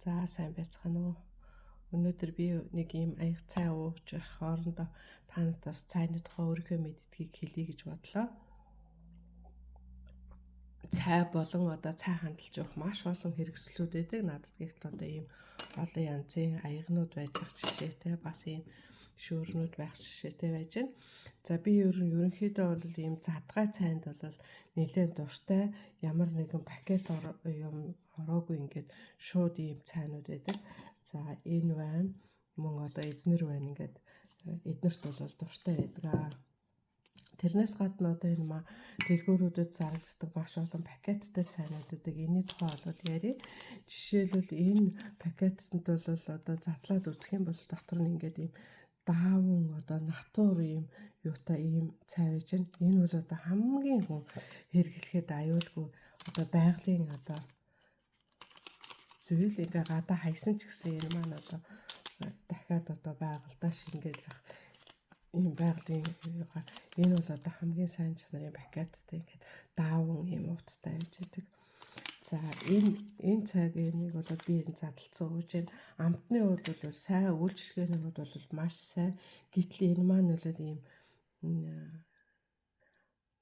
За сайн байцгаана уу. Өнөөдөр би нэг ийм аяг цай ууж явах хоорондоо та надаас цайны тухай өөрийнхөө мэддгийг хэлье гэж бодлоо. Цай болон одоо цай хандалж явах маш олон хэрэгслүүд байдаг. Надад гихт одоо ийм олон янзын аягнууд байж байгаа жишээтэй бас ийм шүүрнүүд байх жишээтэй байж байна. За би ерөнхийдөө бол ийм задгай цайнд бол нэлээд дуртай. Ямар нэгэн пакет юм ороогүй ингээд шууд ийм цайнууд байдаг. За энэ байна. Мөн одоо эднэр байна. Ингээд эднэрт бол дуртай байдаг. Тэрнээс гадна одоо энэ дэлгүүрүүдэд зарагддаг маш олон пакеттай цайнууд байдаг. Энийн тухай болоод яриа. Жишээлбэл энэ пакетанд бол одоо задлаад үзэх юм бол дотор нь ингээд ийм даавн одоо натур ийм юутай ийм цай байж байна. Энэ бол одоо хамгийн хүн хэрэглэхэд аюулгүй одоо байгалийн одоо зүйл ингээ гадаа хайсан ч гэсэн энэ маань одоо дахиад одоо байгальдаа шингээд явах ийм байгалийн энэ бол одоо хамгийн сайн чанарын пакеттай ингээд даавн ийм ууттай байж байдаг. За энэ цагийг бол би энэ задлцсан ууж байна. Амтны хувьд бол сайн үйлчлэгээний хувьд бол маш сайн. Гэтэл энэ маань бол ийм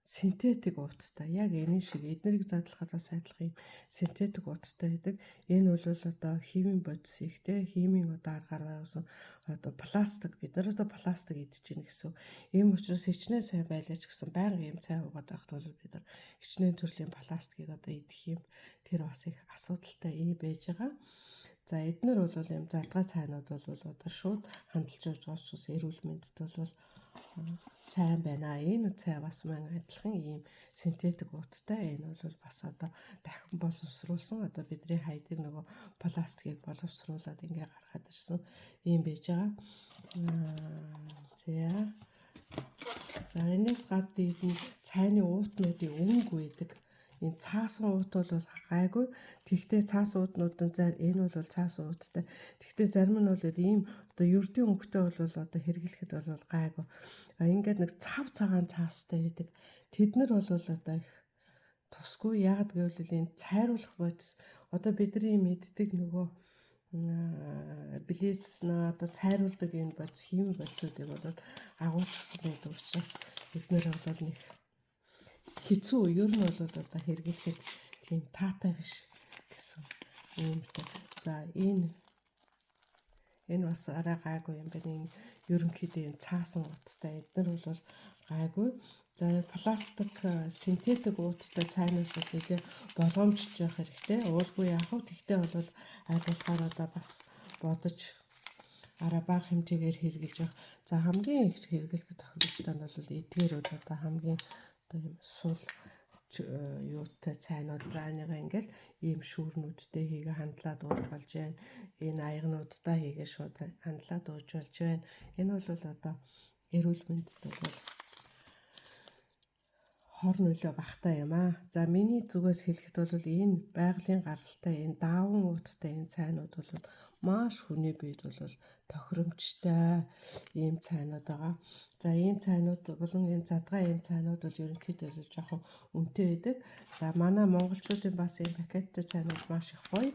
синтетик ууттай. Яг энэ шиг эднэрийг задлахаас адилхан синтетик ууттай байдаг. Энэ бол одоо химийн бодис ихтэй, химийн одоо аргаар байгуулсан одоо пластик. Бид нар одоо пластик идэж байна гэсэн. Ийм учраас хичнээн сайн байлаач гэсэн байнга ийм цай уугаад байхад бол бид нар хичнээн төрлийн пластикийг одоо идэх юм. Тэр бас их асуудалтай ийм байж байгаа. За эднэр бол ийм задгай цайнууд бол одоо шууд хандалж явж байгаа учраас эрүүл мэндэд бол сайн байна. Энэ цай бас маань адилхан ийм синтетик ууттай. Энэ бол бас одоо дахин боловсруулсан одоо бидний хайдаг нөгөө пластикийг боловсруулад ингээ гаргаад ирсэн ийм байж байгаа. За энэс гадна энэ цайны уутнуудын өнгө байдаг. Энэ цаасан уут бол гайгүй. Тэгтээ цаасан уутнуудын энэ бол цаасан ууттай. Тэгтээ зарим нь бол ийм одоо ердийн өнгөтэй бол одоо хэрэглэхэд бол гайгүй. Ингээд нэг цав цагаан цаастай байдаг. Тэд нар бол одоо их тусгүй. Яг гэвэл энэ цайруулах бодис одоо бидний мэддэг нөгөө билет на одоо цайруулдаг энэ бодис химийн бодисуудыг бол агуулчихсан байдаг учраас эдгээр бол нэг хэцүү. Ер нь бол одоо хэрэглэхэд тийм таатай биш гэсэн юмтай. За энэ бас арай гайгүй юм байна. Энэ ерөнхийдөө энэ цаасан ууттай эдгээр бол гайгүй. За пластик синтетик ууттай цайнаас нэлээ болгоомжлж явах хэрэгтэй. Уулгүй яах вэ? Тэгтээ бол аль болохоор одоо бас бодож арай бага хэмжээгээр хэрэглэж явах. За хамгийн их хэрэглэх тохиолдолтой нь бол эдгээр одоо хамгийн одоо юм сул юутай цайнууд зааныгаа ингээл ийм шүүрнүүдтэй хийгээ хандлаад ууж болж байна. Энэ аягнуудтай хийгээ шууд хандлаад ууж болж байна. Энэ бол одоо эрүүл мэндэд бол хор нөлөө багтаа юм аа. За миний зүгээс хэлэхэд бол энэ байгалийн гаралтай энэ даавн ууттай энэ цайнууд бол маш хүний биед бол тохиромжтой ийм цайнууд байгаа. За ийм цайнууд болон энэ задгай ийм цайнууд бол ерөнхийдөө л жоохон үнэтэй байдаг. За манай монголчуудын бас энэ пакеттай цайнууд маш их гоё.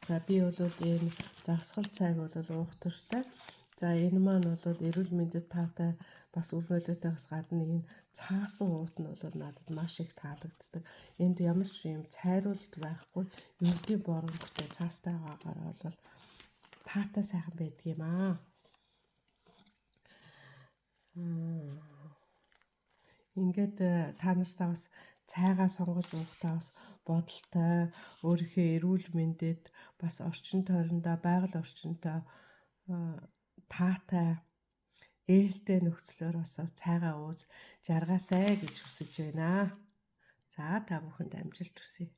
За би бол энэ загсгал цайг бол уух туфтаа. За энэ маань бол эрүүл мэндэд таатай бас үр нөлөөтэйгээс гадна энэ цаасан уут нь бол надад маш их таалагддаг. Энд ямар ч юм цайруулалт байхгүй, ердийн боромгтой цаастай байгаагаар бол таатай сайхан байдаг юм аа. Ингээд та нартаа бас цайгаа сонгож уухтаа бас бодолтой, өөрийнхөө эрүүл мэндэд бас орчин тойрондоо байгаль орчинтой таатай ээлтэй нөхцлөөр бас цайгаа ууж жаргаасай гэж хүсэж байна. За та бүхэнд амжилт хүсье.